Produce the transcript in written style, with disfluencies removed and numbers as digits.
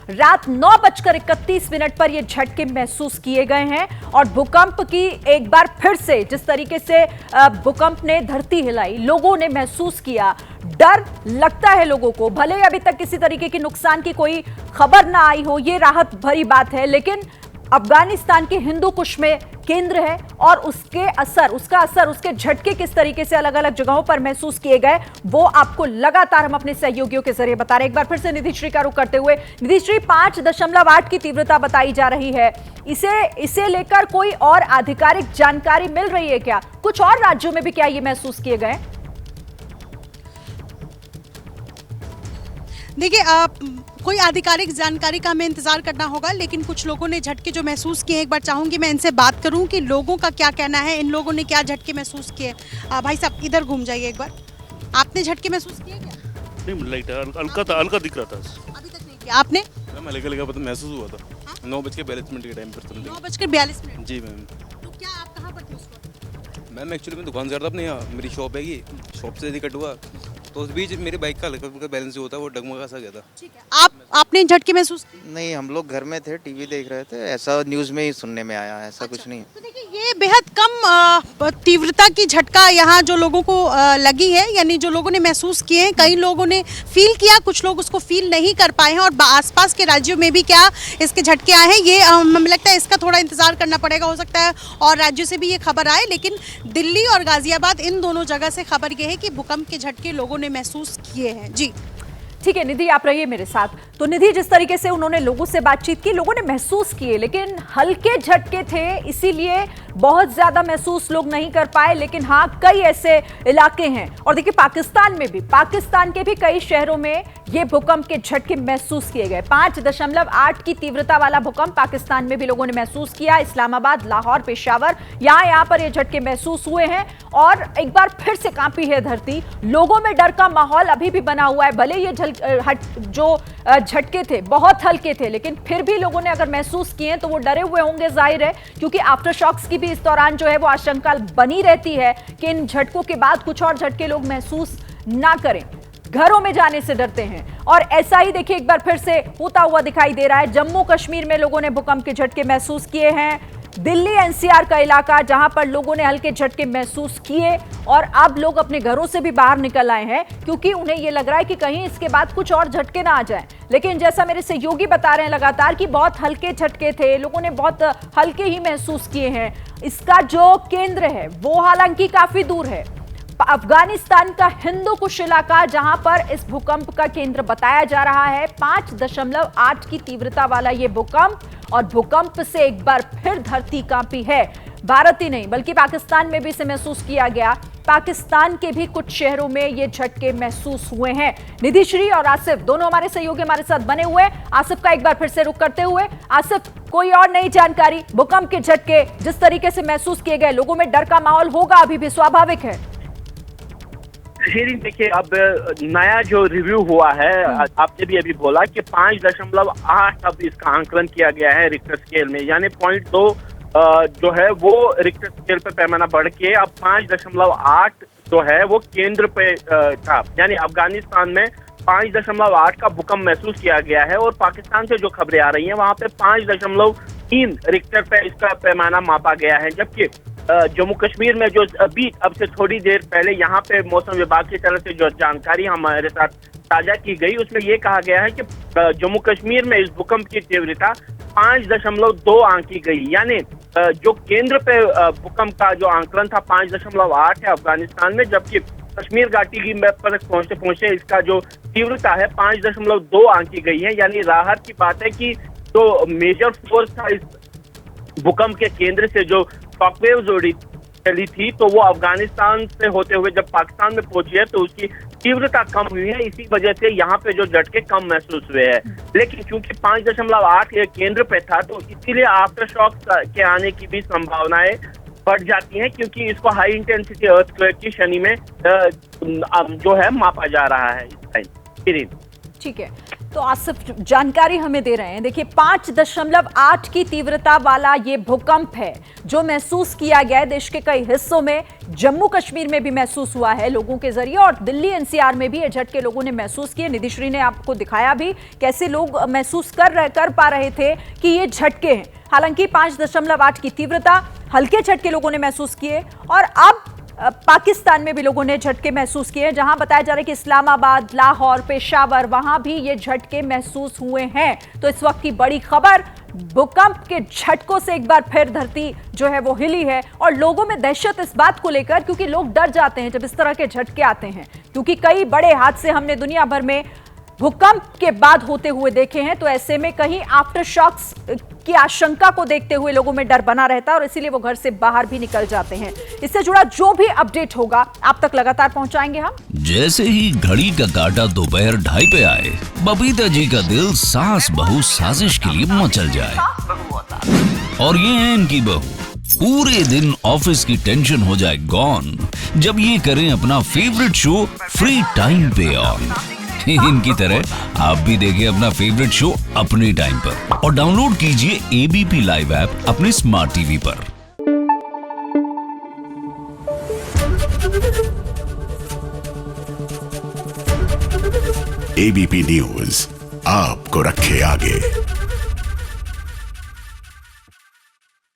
रात 9:31 पर ये झटके महसूस किए गए हैं और भूकंप की एक बार फिर से जिस तरीके से भूकंप ने धरती हिलाई, लोगों ने महसूस किया, डर लगता है लोगों को। भले ही अभी तक किसी तरीके की नुकसान की कोई खबर ना आई हो, ये राहत भरी बात है, लेकिन अफगानिस्तान के हिंदू कुश में केंद्र है और उसका असर उसके झटके किस तरीके से अलग अलग जगहों पर महसूस किए गए, वो आपको लगातार हम अपने सहयोगियों के जरिए बता रहे हैं। एक बार फिर से निधि श्री का रुख करते हुए, निधि श्री, 5.8 की तीव्रता बताई जा रही है। इसे लेकर कोई और आधिकारिक जानकारी मिल रही है क्या? कुछ और राज्यों में भी क्या ये महसूस किए गए? देखिए, कोई आधिकारिक जानकारी का हमें इंतजार करना होगा, लेकिन कुछ लोगों ने झटके जो महसूस किए, एक बार चाहूंगी मैं इनसे बात करूं कि लोगों का क्या कहना है, इन लोगों ने क्या झटके महसूस किए। भाई साहब, इधर घूम जाइए एक बार। आपने झटके महसूस किए क्या? नहीं, लाइट हल्का दिख रहा था। अभी तक नहीं किया आपने? मैम हल्का पता महसूस हुआ था। 9:42 के टाइम पर। 9:42। जी मैम। तो क्या आप कहाँ पर थे उस वक्त? मैम एक्चुअली मैं दुकान से आ रहा था अपने यहाँ, मेरी शॉप है, ये शॉप से कट हुआ तो उस बीच मेरी बाइक का हल्का बैलेंस जो होता है वो डगमगा सा गया था। ठीक है, आपने झटके महसूस किए? नहीं, हम लोग घर में थे, टीवी देख रहे थे, ऐसा न्यूज़ में ही सुनने में आया, ऐसा कुछ नहीं। तो देखिए, ये बेहद कम तीव्रता की झटका यहाँ जो लोगों को लगी है, यानी जो लोगों ने महसूस किए हैं, कई लोगों ने फील किया, कुछ लोग उसको फील नहीं कर पाए हैं। और आसपास के राज्यों में भी क्या इसके झटके आए हैं, ये हमें लगता है इसका थोड़ा इंतजार करना पड़ेगा। हो सकता है और राज्यों से भी ये खबर आए, लेकिन दिल्ली और गाजियाबाद, इन दोनों जगह से खबर ये है कि भूकंप के झटके लोगों ने महसूस किए हैं। जी ठीक है निधि, आप रहिए मेरे साथ। तो निधि, जिस तरीके से उन्होंने लोगों से बातचीत की, लोगों ने महसूस किए, लेकिन हल्के झटके थे, इसीलिए बहुत ज्यादा महसूस लोग नहीं कर पाए। लेकिन हाँ, कई ऐसे इलाके हैं, और देखिए पाकिस्तान के भी कई शहरों में ये भूकंप के झटके महसूस किए गए। 5.8 की तीव्रता वाला भूकंप पाकिस्तान में भी लोगों ने महसूस किया। इस्लामाबाद, लाहौर, पेशावर, यहाँ पर ये झटके महसूस हुए हैं और एक बार फिर से कांपी है धरती। लोगों में डर का माहौल अभी भी बना हुआ है। भले ये जो झटके थे बहुत हल्के थे, लेकिन फिर भी लोगों ने अगर महसूस किए तो वो डरे हुए होंगे, जाहिर है, क्योंकि आफ्टर शॉक्स की भी इस दौरान जो है वो आशंका बनी रहती है कि इन झटकों के बाद कुछ और झटके लोग महसूस ना करें, घरों में जाने से डरते हैं। और ऐसा ही देखिए एक बार फिर से होता हुआ दिखाई दे रहा है। जम्मू कश्मीर में लोगों ने भूकंप के झटके महसूस किए हैं। दिल्ली एनसीआर का इलाका, जहां पर लोगों ने हल्के झटके महसूस किए और अब लोग अपने घरों से भी बाहर निकल आए हैं, क्योंकि उन्हें यह लग रहा है कि कहीं इसके बाद कुछ और झटके ना आ जाएं। लेकिन जैसा मेरे सहयोगी बता रहे हैं लगातार कि बहुत हल्के झटके थे, लोगों ने बहुत हल्के ही महसूस किए हैं। इसका जो केंद्र है वो हालांकि काफी दूर है, अफगानिस्तान का हिंदू कुश इलाका, जहां पर इस भूकंप का केंद्र बताया जा रहा है। 5.8 की तीव्रता वाला यह भूकंप, और भूकंप से एक बार फिर धरती कांपी है। भारत ही नहीं बल्कि पाकिस्तान में भी इसे महसूस किया गया। पाकिस्तान के भी कुछ शहरों में ये झटके महसूस हुए हैं। निधि श्री और आसिफ दोनों हमारे सहयोगी हमारे साथ बने हुए। आसिफ का एक बार फिर से रुख करते हुए, आसिफ, कोई और नई जानकारी? भूकंप के झटके जिस तरीके से महसूस किए गए, लोगों में डर का माहौल होगा, अभी भी स्वाभाविक है। देखिए, अब नया जो रिव्यू हुआ है, आपने भी अभी बोला कि 5.8 अब इसका आंकलन किया गया है रिक्टर स्केल में, यानी 0.2 जो है वो रिक्टर स्केल पे पैमाना बढ़ के अब 5.8 जो है वो केंद्र पे था। यानी अफगानिस्तान में 5.8 का भूकंप महसूस किया गया है। और पाकिस्तान से जो खबरें आ रही हैं वहां पे 5.3 रिक्टर पे इसका पैमाना मापा गया है। जबकि जम्मू कश्मीर में जो अभी अब से थोड़ी देर पहले यहाँ पे मौसम विभाग की तरफ से जो जानकारी हमारे साथ साझा की गई, उसमें ये कहा गया है कि जम्मू कश्मीर में इस भूकंप की तीव्रता 5.2 आंकी गई। यानी जो केंद्र पे भूकंप का जो आंकलन था 5.8 है अफगानिस्तान में, जबकि कश्मीर घाटी की मैप पर पहुंचते पहुंचते इसका जो तीव्रता है 5.2 आंकी गई है। यानी राहत की बात है कि जो मेजर फोर्स था इस भूकंप के केंद्र से, जो शॉकवेव जोड़ी चली थी, तो वो अफगानिस्तान से होते हुए जब पाकिस्तान में पहुंची है तो उसकी तीव्रता कम हुई है। इसी वजह से यहाँ पे जो झटके कम महसूस हुए हैं। लेकिन क्योंकि 5.8 केंद्र पे था, तो इसीलिए आफ्टर शॉक के आने की भी संभावनाएं बढ़ जाती हैं, क्योंकि इसको हाई इंटेंसिटी अर्थक्वेक की श्रेणी में जो है मापा जा रहा है इस टाइम। ठीक है। तो आसिफ जानकारी हमें दे रहे हैं। देखिए 5.8 की तीव्रता वाला ये भूकंप है जो महसूस किया गया है देश के कई हिस्सों में। जम्मू कश्मीर में भी महसूस हुआ है लोगों के जरिए, और दिल्ली एनसीआर में भी ये झटके लोगों ने महसूस किए। निधिश्री ने आपको दिखाया भी कैसे लोग महसूस कर पा रहे थे कि ये झटके हैं। हालांकि 5.8 की तीव्रता हल्के झटके लोगों ने महसूस किए, और अब पाकिस्तान में भी लोगों ने झटके महसूस किए, जहां बताया जा रहा है कि इस्लामाबाद, लाहौर, पेशावर, वहां भी ये झटके महसूस हुए हैं। तो इस वक्त की बड़ी खबर, भूकंप के झटकों से एक बार फिर धरती जो है वो हिली है, और लोगों में दहशत इस बात को लेकर, क्योंकि लोग डर जाते हैं जब इस तरह के झटके आते हैं, क्योंकि कई बड़े हादसे हमने दुनिया भर में भूकंप के बाद होते हुए देखे हैं। तो ऐसे में कहीं आफ्टर शॉक्स की आशंका को देखते हुए लोगों में डर बना रहता है, और इसीलिए वो घर से बाहर भी निकल जाते हैं। इससे जुड़ा जो भी अपडेट होगा आप तक लगातार पहुंचाएंगे हम। जैसे ही घड़ी का काटा दोपहर 2:30 पे आए, बबीता जी का दिल सास बहू साजिश के लिए मचल जाए। और ये है इनकी बहू, पूरे दिन ऑफिस की टेंशन हो जाए गॉन जब ये करें अपना फेवरेट शो फ्री टाइम पे ऑन। इनकी तरह आप भी देखिए अपना फेवरेट शो अपने टाइम पर, और डाउनलोड कीजिए एबीपी लाइव ऐप अपने स्मार्ट टीवी पर। एबीपी न्यूज आपको रखे आगे।